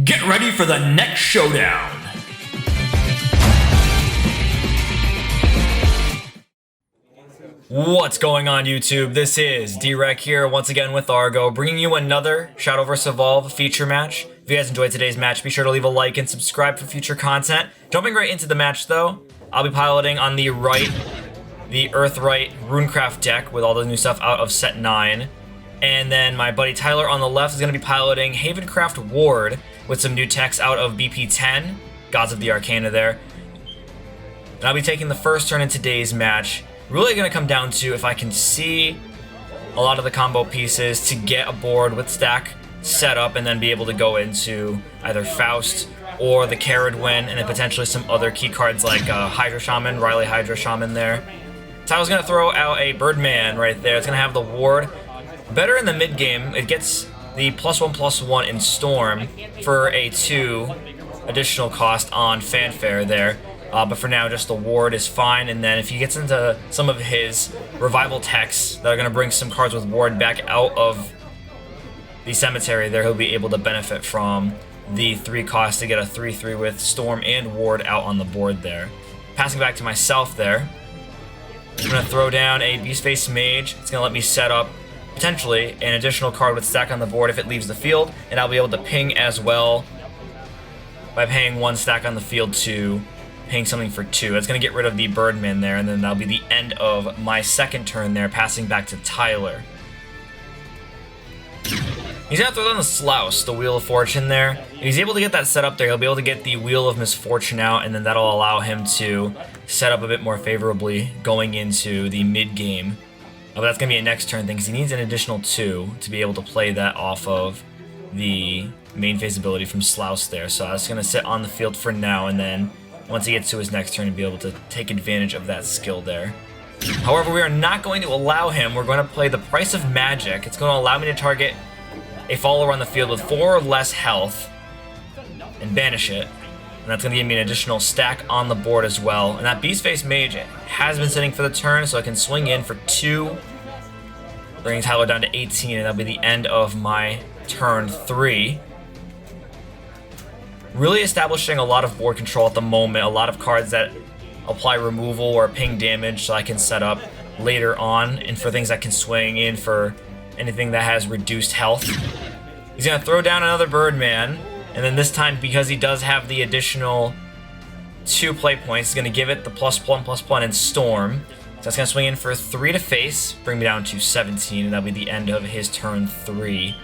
Get ready for the next showdown! What's going on, YouTube? This is DIRTCRAFT here once again with Argo, bringing you another Shadowverse Evolve feature match. If you guys enjoyed today's match, be sure to leave a like and subscribe for future content. Jumping right into the match though, I'll be piloting on the Rite, the Rite Runecraft deck with all the new stuff out of set 9. And then my buddy Tyler on the left is going to be piloting Havencraft Ward with some new techs out of BP 10, Gods of the Arcana there. And I'll be taking the first turn in today's match. Really going to come down to if I can see a lot of the combo pieces to get a board with stack set up and then be able to go into either Faust or the Caradwin and then potentially some other key cards like Hydra Shaman, Riley Hydra Shaman there. Tyler's going to throw out a Birdman right there. It's going to have the ward. Better in the mid game, it gets the +1/+1 in Storm for a 2 additional cost on Fanfare there. But for now, just the ward is fine. And then if he gets into some of his revival techs that are going to bring some cards with ward back out of the cemetery there, he'll be able to benefit from the 3 cost to get a 3/3 with Storm and ward out on the board there. Passing back to myself there, I'm going to throw down a Beastface Mage. It's going to let me set up potentially an additional card with stack on the board if it leaves the field, and I'll be able to ping as well by paying 1 stack on the field to paying something for 2. That's going to get rid of the Birdman there, and then that'll be the end of my second turn there, passing back to Tyler. He's going to throw down the Slouch, the Wheel of Fortune there. If he's able to get that set up there, he'll be able to get the Wheel of Misfortune out, and then that'll allow him to set up a bit more favorably going into the mid-game. But that's going to be a next turn thing, because he needs an additional 2 to be able to play that off of the main phase ability from Slouch there. So that's going to sit on the field for now, and then once he gets to his next turn, he'll be able to take advantage of that skill there. However, we are not going to allow him. We're going to play the Price of Magic. It's going to allow me to target a follower on the field with 4 or less health and banish it. And that's going to give me an additional stack on the board as well. And that Beastface Mage has been sitting for the turn, so I can swing in for 2, bringing Tyler down to 18, and that'll be the end of my turn 3. Really establishing a lot of board control at the moment, a lot of cards that apply removal or ping damage so I can set up later on, and for things I can swing in for anything that has reduced health. He's going to throw down another Birdman. And then this time, because he does have the additional 2 play points, he's going to give it the +1/+1 in Storm. So that's going to swing in for 3 to face, bring me down to 17, and that'll be the end of his turn 3.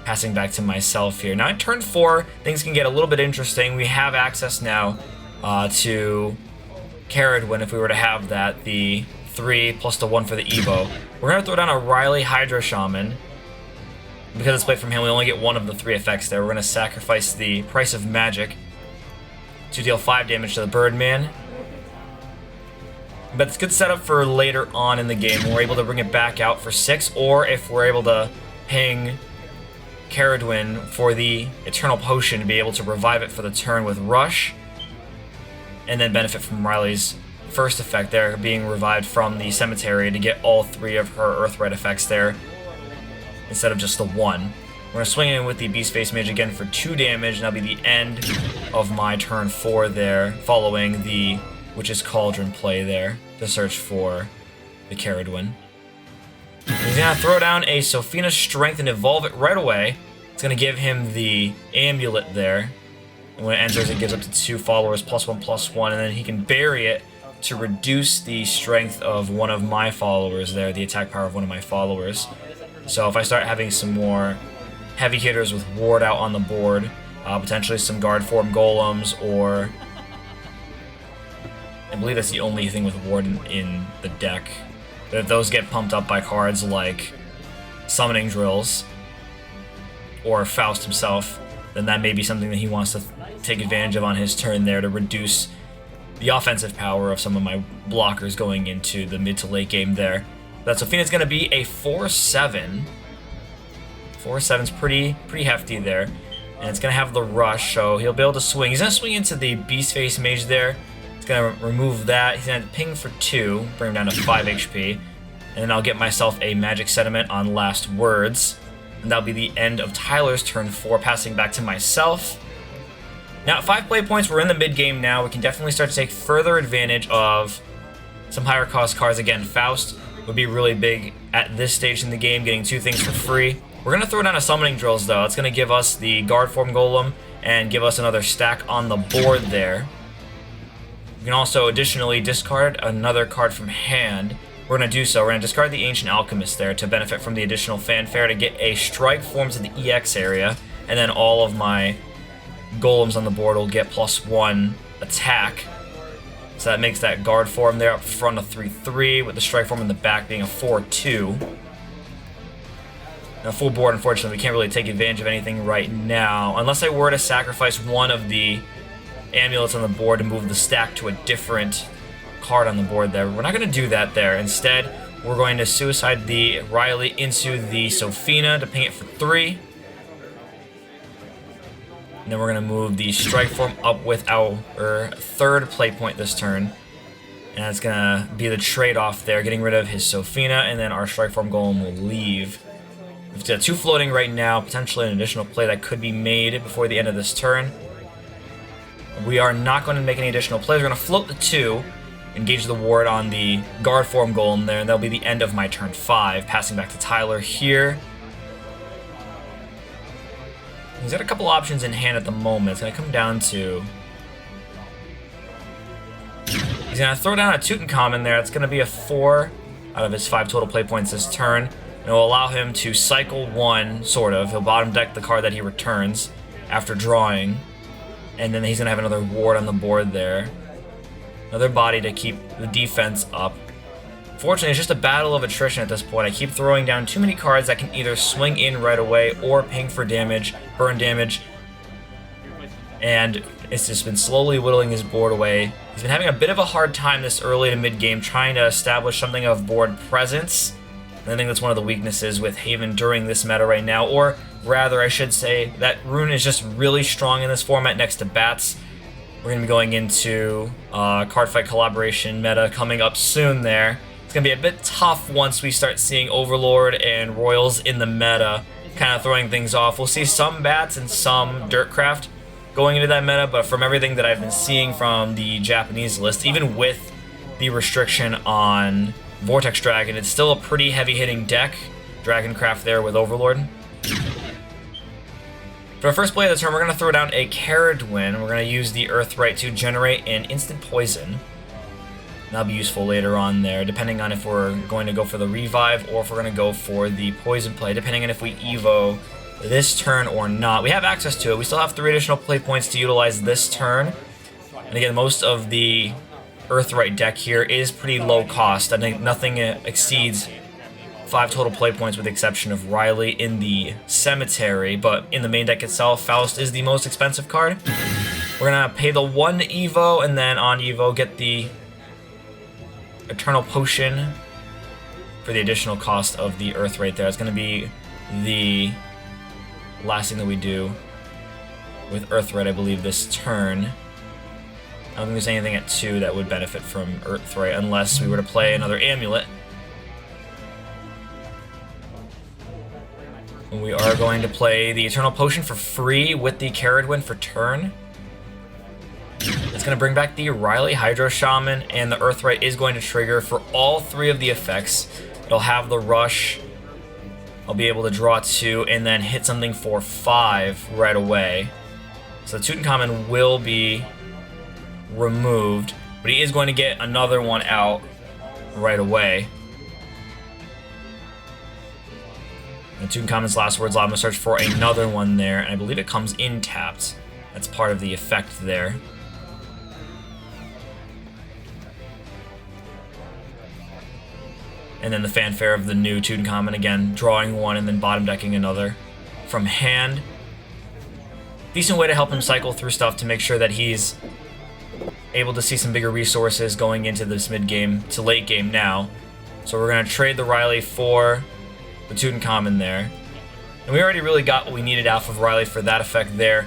Passing back to myself here. Now in turn 4, things can get a little bit interesting. We have access now to Caradwin if we were to have that, the 3 plus the 1 for the Evo. We're going to throw down a Riley Hydra Shaman. Because it's played from him, we only get 1 of the 3 effects there. We're going to sacrifice the Price of Magic to deal 5 damage to the Birdman. But it's a good setup for later on in the game when we're able to bring it back out for 6, or if we're able to ping Caradwin for the Eternal Potion to be able to revive it for the turn with Rush, and then benefit from Riley's first effect there, being revived from the cemetery to get all 3 of her Earthright effects there, instead of just the 1. We're going to swing in with the Beastface Mage again for 2 damage, and that'll be the end of my turn 4 there, following the Witch's Cauldron play there to search for the Caradwin. He's going to throw down a Sophina's Strength and evolve it right away. It's going to give him the Amulet there. And when it enters, it gives up to 2 followers +1/+1, and then he can bury it to reduce the strength of one of my followers there, the attack power of one of my followers. So if I start having some more heavy hitters with ward out on the board, potentially some guard form golems, or I believe that's the only thing with ward in the deck. But if those get pumped up by cards like Summoning Drills or Faust himself, then that may be something that he wants to take advantage of on his turn there to reduce the offensive power of some of my blockers going into the mid to late game there. That Sophina's going to be a 4/7. 4/7's pretty hefty there. And it's going to have the Rush, so he'll be able to swing. He's going to swing into the Beastface Mage there. It's going to remove that. He's going to ping for 2, bring him down to 5 HP. And then I'll get myself a Magic Sediment on Last Words. And that'll be the end of Tyler's turn 4, passing back to myself. Now, at 5 play points, we're in the mid-game now. We can definitely start to take further advantage of some higher cost cards. Again, Faust would be really big at this stage in the game, getting 2 things for free. We're going to throw down a Summoning Drills, though. It's going to give us the Guard Form Golem and give us another stack on the board there. We can also additionally discard another card from hand. We're going to do so. We're going to discard the Ancient Alchemist there to benefit from the additional fanfare to get a Strike Form to the EX area, and then all of my golems on the board will get +1 attack. So that makes that Guard Form there up front a 3/3, with the Strike Form in the back being a 4/2. Now, full board, unfortunately, we can't really take advantage of anything right now, unless I were to sacrifice one of the amulets on the board to move the stack to a different card on the board there. We're not going to do that there. Instead, we're going to suicide the Riley into the Sophina to ping it for 3. And then we're going to move the Strike Form up with our 3rd play point this turn. And that's going to be the trade-off there, getting rid of his Sophina, and then our Strike Form Golem will leave. We've got 2 floating right now, potentially an additional play that could be made before the end of this turn. We are not going to make any additional plays. We're going to float the 2, engage the ward on the Guard Form Golem there, and that'll be the end of my turn 5, passing back to Tyler here. He's got a couple options in hand at the moment. It's going to come down to... he's going to throw down a Tutankhamun there. It's going to be a 4 out of his 5 total play points this turn. It will allow him to cycle 1, sort of. He'll bottom deck the card that he returns after drawing. And then he's going to have another ward on the board there. Another body to keep the defense up. Fortunately, it's just a battle of attrition at this point. I keep throwing down too many cards that can either swing in right away or ping for damage, burn damage. And it's just been slowly whittling his board away. He's been having a bit of a hard time this early to mid-game trying to establish something of board presence. And I think that's one of the weaknesses with Haven during this meta right now. Or rather, I should say that Rune is just really strong in this format next to Bats. We're going to be going into card fight collaboration meta coming up soon there. It's going to be a bit tough once we start seeing Overlord and Royals in the meta, kind of throwing things off. We'll see some Bats and some DIRTCRAFT going into that meta, but from everything that I've been seeing from the Japanese list, even with the restriction on Vortex Dragon, it's still a pretty heavy-hitting deck. Dragoncraft there with Overlord. For our first play of the turn, we're going to throw down a Caradwin. We're going to use the Rite to generate an instant poison. That'll be useful later on there, depending on if we're going to go for the revive or if we're going to go for the poison play, depending on if we evo this turn or not. We have access to it. We still have 3 additional play points to utilize this turn. And again, most of the Rite deck here is pretty low cost. I think nothing exceeds 5 total play points with the exception of Riley in the Cemetery, but in the main deck itself, Faust is the most expensive card. We're going to pay the 1 evo, and then on evo get the Eternal Potion for the additional cost of the Rite there. It's going to be the last thing that we do with Rite, I believe, this turn. I don't think there's anything at 2 that would benefit from Rite unless we were to play another Amulet. And we are going to play the Eternal Potion for free with the Caradwin for turn. It's going to bring back the Riley Hydro Shaman, and the Rite is going to trigger for all 3 of the effects. It'll have the Rush. I'll be able to draw 2 and then hit something for 5 right away. So Tutankhamun will be removed, but he is going to get another one out right away. And Tutankhamun's last words, I'm going to search for another one there, and I believe it comes in tapped. That's part of the effect there. And then the fanfare of the new Tutankhamun again, drawing 1 and then bottom decking another from hand. Decent way to help him cycle through stuff to make sure that he's able to see some bigger resources going into this mid-game to late game now. So we're going to trade the Riley for the Tutankhamun there. And we already really got what we needed out of Riley for that effect there.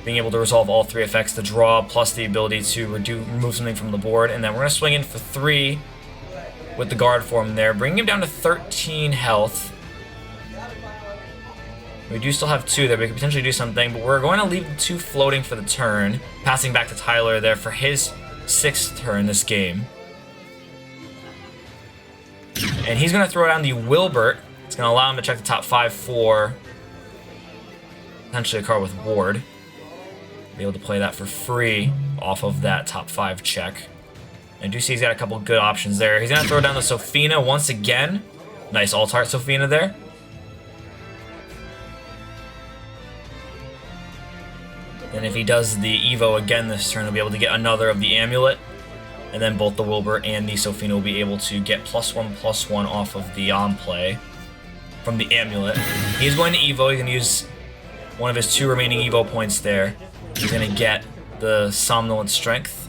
Being able to resolve all 3 effects, the draw, plus the ability to remove something from the board. And then we're going to swing in for 3 with the guard form there, bringing him down to 13 health. We do still have 2 there. We could potentially do something, but we're going to leave the 2 floating for the turn. Passing back to Tyler there for his 6th turn this game. And he's going to throw down the Wilbert. It's going to allow him to check the top 5 for potentially a card with Ward. Be able to play that for free off of that top 5 check. And I do see he's got a couple good options there. He's going to throw down the Sophina once again. Nice alt-art Sophina there. And if he does the Evo again this turn, he'll be able to get another of the Amulet. And then both the Wilbur and the Sophina will be able to get +1/+1 off of the on play from the Amulet. He's going to Evo. He's going to use one of his 2 remaining Evo points there. He's going to get the Somnolent Strength.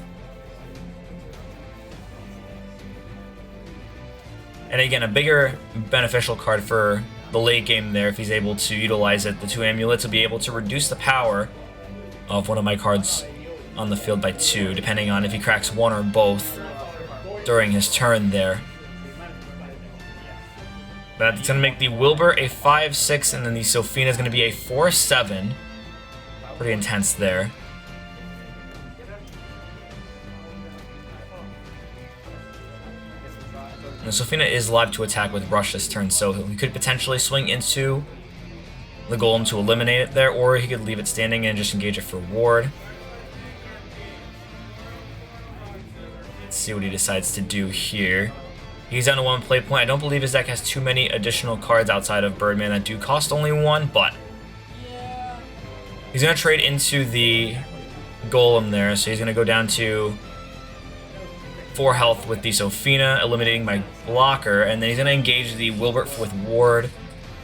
And again, a bigger beneficial card for the late game there if he's able to utilize it. The 2 Amulets will be able to reduce the power of one of my cards on the field by 2, depending on if he cracks 1 or both during his turn there. But it's going to make the Wilbur a 5/6, and then the Sophina is going to be a 4/7. Pretty intense there. And Sophina is live to attack with Rush this turn, so he could potentially swing into the Golem to eliminate it there, or he could leave it standing and just engage it for Ward. Let's see what he decides to do here. He's down to 1 play point. I don't believe his deck has too many additional cards outside of Birdman that do cost only 1, but he's going to trade into the Golem there, so he's going to go down to 4 health with the Sophina, eliminating my blocker, and then he's going to engage the Wilbert with Ward,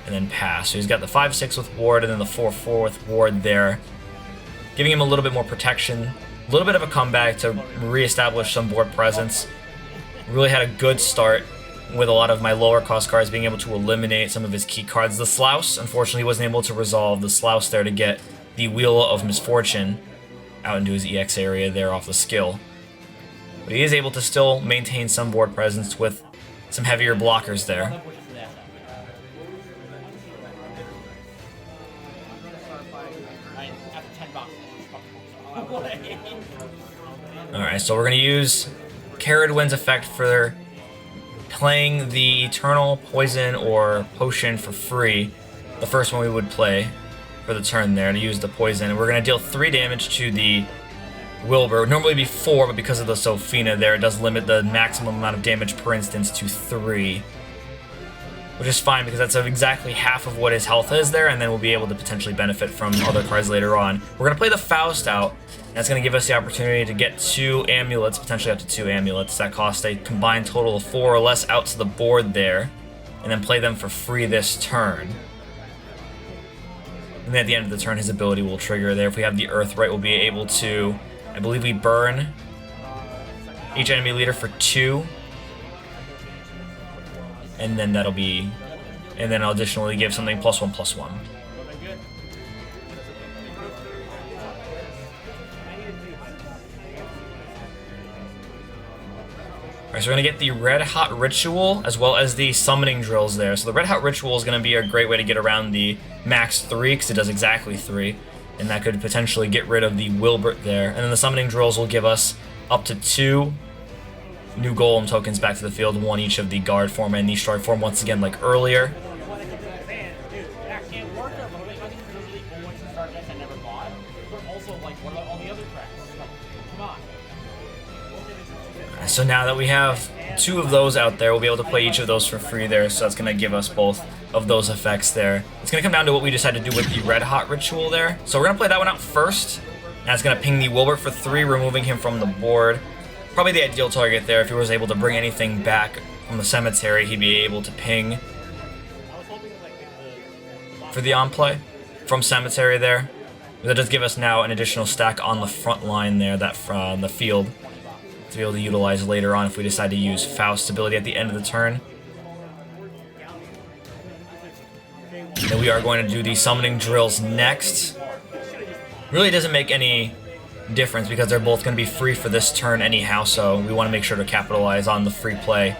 and then pass. So he's got the 5/6 with Ward, and then the 4/4 with Ward there, giving him a little bit more protection, a little bit of a comeback to reestablish some board presence. Really had a good start with a lot of my lower cost cards being able to eliminate some of his key cards. The Slouse, unfortunately, wasn't able to resolve the Slouse there to get the Wheel of Misfortune out into his EX area there off the skill. But he is able to still maintain some board presence with some heavier blockers there. Alright, so we're going to use Caradwin's effect for playing the Eternal Poison or Potion for free. The first one we would play for the turn there to use the Poison. We're going to deal 3 damage to the Wilbur. It would normally be 4, but because of the Sophina there, it does limit the maximum amount of damage per instance to 3. Which is fine because that's exactly half of what his health is there, and then we'll be able to potentially benefit from other cards later on. We're going to play the Faust out. That's going to give us the opportunity to get 2 amulets, potentially up to 2 amulets. That cost a combined total of 4 or less out to the board there, and then play them for free this turn. And then at the end of the turn, his ability will trigger there. If we have the Earthright, we'll be able to, I believe we burn each enemy leader for 2. And then that'll be, and then I'll additionally give something +1/+1. Alright, so we're going to get the Red Hot Ritual as well as the Summoning Drills there. So the Red Hot Ritual is going to be a great way to get around the max 3 because it does exactly 3. And that could potentially get rid of the Wilbert there. And then the Summoning Drills will give us up to 2 new Golem tokens back to the field, 1 each of the Guard form and the Strike form once again like earlier. So now that we have 2 of those out there, we'll be able to play each of those for free there, so that's going to give us both of those effects there. It's going to come down to what we decide to do with the Red Hot Ritual there. So we're going to play that one out first. That's going to ping the Wilbert for 3, removing him from the board. Probably the ideal target there. If he was able to bring anything back from the cemetery, he'd be able to ping for the on-play from cemetery there. That does give us now an additional stack on the front line there, that from the field, to be able to utilize later on if we decide to use Faust's ability at the end of the turn. Then we are going to do the Summoning Drills next. Really doesn't make any difference because they're both going to be free for this turn anyhow, so we want to make sure to capitalize on the free play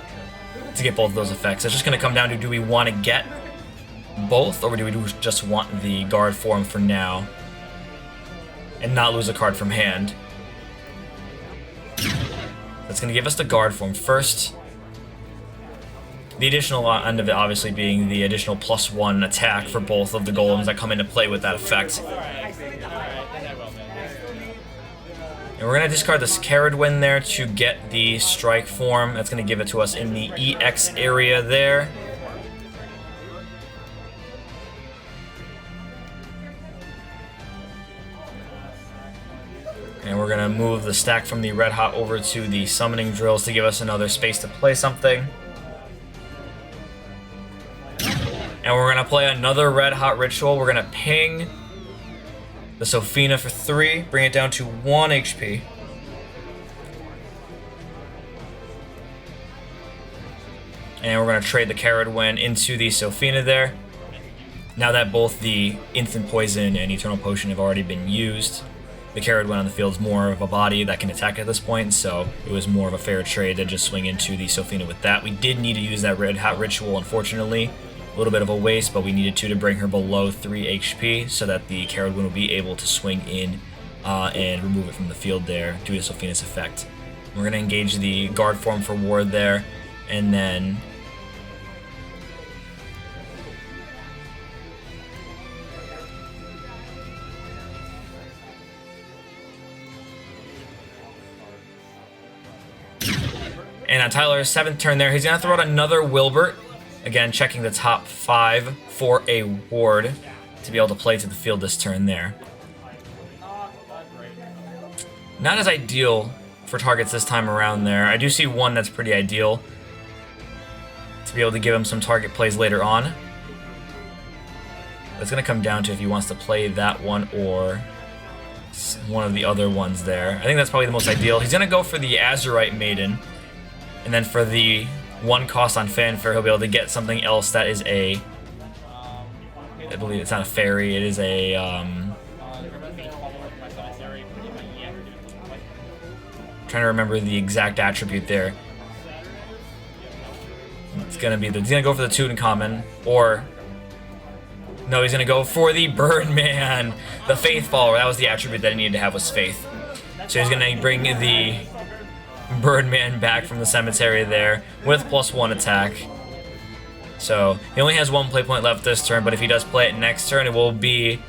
to get both of those effects. It's just going to come down to, do we want to get both, or do we just want the guard form for now and not lose a card from hand? That's going to give us the guard form first. The additional end of it obviously being the additional +1 attack for both of the golems that come into play with that effect. And we're going to discard this Caradwin there to get the strike form. That's going to give it to us in the EX area there. And we're going to move the stack from the Red Hot over to the Summoning Drills to give us another space to play something. And we're going to play another Red Hot Ritual. We're going to ping the Sophina for 3, bring it down to 1 HP. And we're going to trade the Caradwin into the Sophina there. Now that both the Instant Poison and Eternal Potion have already been used, the Caradwin on the field is more of a body that can attack at this point, so it was more of a fair trade to just swing into the Sophina with that. We did need to use that Red Hot Ritual, unfortunately. A little bit of a waste, but we needed to bring her below 3 HP so that the Caradwin would be able to swing in and remove it from the field there due to Sophina's effect. We're going to engage the guard form for ward there, and then on Tyler's 7th turn there, he's going to throw out another Wilbert. Again, checking the top 5 for a ward to be able to play to the field this turn there. Not as ideal for targets this time around there. I do see one that's pretty ideal to be able to give him some target plays later on. It's going to come down to if he wants to play that one or one of the other ones there. I think that's probably the most ideal. He's going to go for the Azurite Maiden. And then for the 1 cost on Fanfare, he'll be able to get something else that is a... I believe it's not a fairy, it is a... trying to remember the exact attribute there. It's gonna be he's gonna go for the Tutankhamun, or... No, he's gonna go for the Birdman! The Faith Follower, that was the attribute that he needed to have, was Faith. So he's gonna bring the Birdman back from the cemetery there with +1 attack. So he only has 1 play point left this turn, but if he does play it next turn, it will be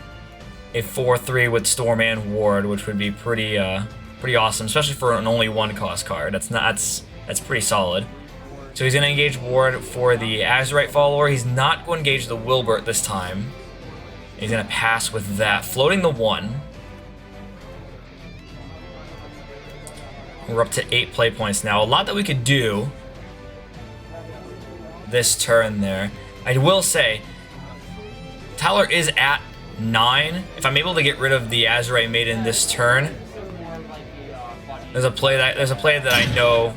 a 4/3 with Storm and Ward, which would be pretty awesome, especially for an only 1 cost card. That's pretty solid. So he's gonna engage Ward for the Azurite Follower. He's not going to engage the Wilbert this time. He's gonna pass with that, floating the 1. We're up to 8 play points now. A lot that we could do this turn there. I will say, Tyler is at 9. If I'm able to get rid of the Azurite Maiden this turn, there's a play that I know,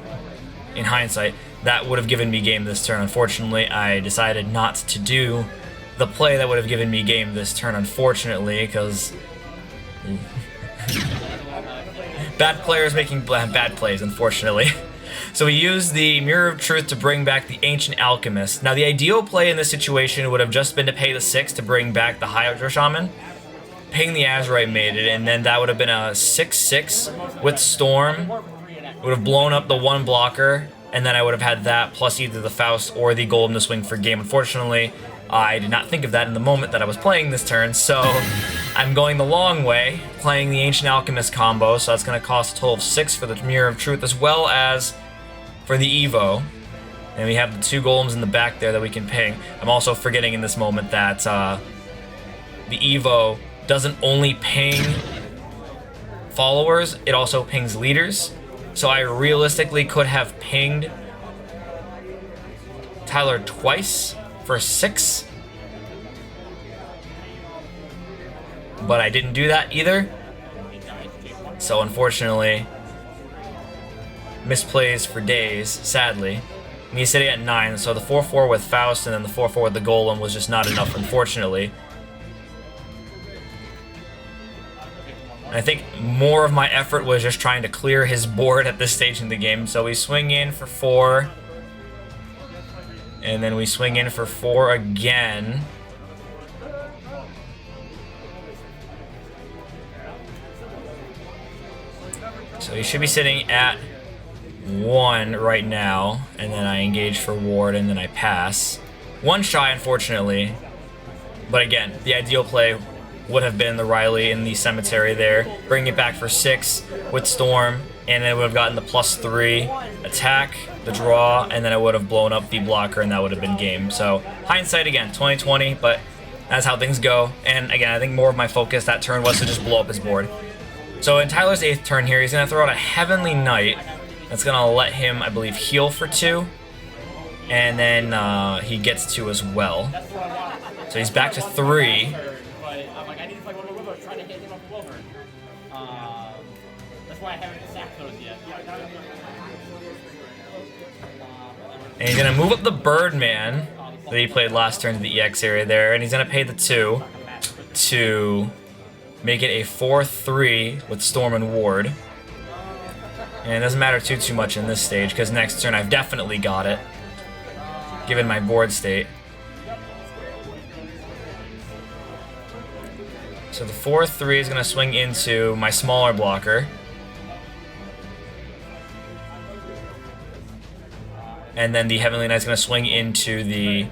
in hindsight, that would have given me game this turn. Unfortunately, I decided not to do the play that would have given me game this turn, unfortunately, because... bad players making bad plays, unfortunately. So we used the Mirror of Truth to bring back the Ancient Alchemist. Now, the ideal play in this situation would have just been to pay the 6 to bring back the Hydro Shaman, ping the Azurite Maiden, and then that would have been a 6/6 with Storm. It would have blown up the 1 blocker, and then I would have had that plus either the Faust or the Golem to swing for game. Unfortunately, I did not think of that in the moment that I was playing this turn, so I'm going the long way, playing the Ancient Alchemist combo, so that's going to cost a total of 6 for the Mirror of Truth, as well as for the Evo. And we have the 2 golems in the back there that we can ping. I'm also forgetting in this moment that the Evo doesn't only ping followers, it also pings leaders. So I realistically could have pinged Tyler twice for 6. But I didn't do that either. So unfortunately, misplays for days, sadly. And he's sitting at 9, so the 4/4 with Faust and then the 4/4 with the Golem was just not enough, unfortunately. And I think more of my effort was just trying to clear his board at this stage in the game. So we swing in for 4. And then we swing in for 4 again. So he should be sitting at 1 right now, and then I engage for ward, and then I pass. 1 shy, unfortunately. But again, the ideal play would have been the Riley in the cemetery there, bring it back for 6 with Storm, and then it would have gotten the +3 attack, the draw, and then I would have blown up the blocker, and that would have been game. So hindsight again, 2020, but that's how things go. And again, I think more of my focus that turn was to just blow up his board. So in Tyler's 8th turn here, he's gonna throw out a Heavenly Knight. That's gonna let him, I believe, heal for 2, and then he gets 2 as well. So he's back to 3. And he's gonna move up the Birdman that he played last turn to the EX area there, and he's gonna pay the 2 to make it a 4-3 with Storm and Ward. And it doesn't matter too much in this stage, because next turn I've definitely got it, given my board state. So the 4-3 is going to swing into my smaller blocker. And then the Heavenly Knight's going to swing into the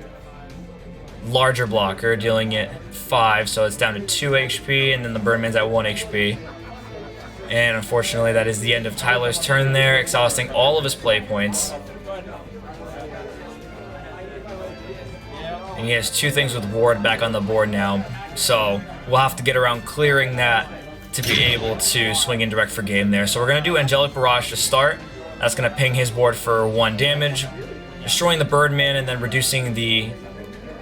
larger blocker, dealing it 5, so it's down to 2 HP, and then the Birdman's at 1 HP. And unfortunately, that is the end of Tyler's turn there, exhausting all of his play points. And he has 2 things with Ward back on the board now, so we'll have to get around clearing that to be able to swing in direct for game there. So we're going to do Angelic Barrage to start. That's going to ping his board for 1 damage, destroying the Birdman and then reducing the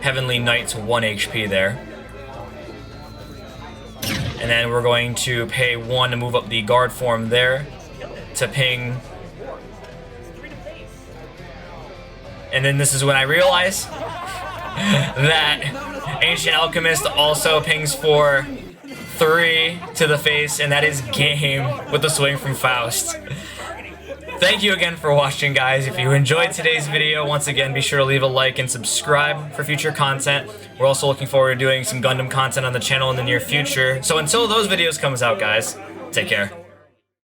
Heavenly Knight to 1 HP there. And then we're going to pay 1 to move up the guard form there to ping. And then this is when I realize that Ancient Alchemist also pings for 3 to the face, and that is game with the swing from Faust. Thank you again for watching, guys. If you enjoyed today's video, once again, be sure to leave a like and subscribe for future content. We're also looking forward to doing some Gundam content on the channel in the near future. So until those videos comes out, guys, take care.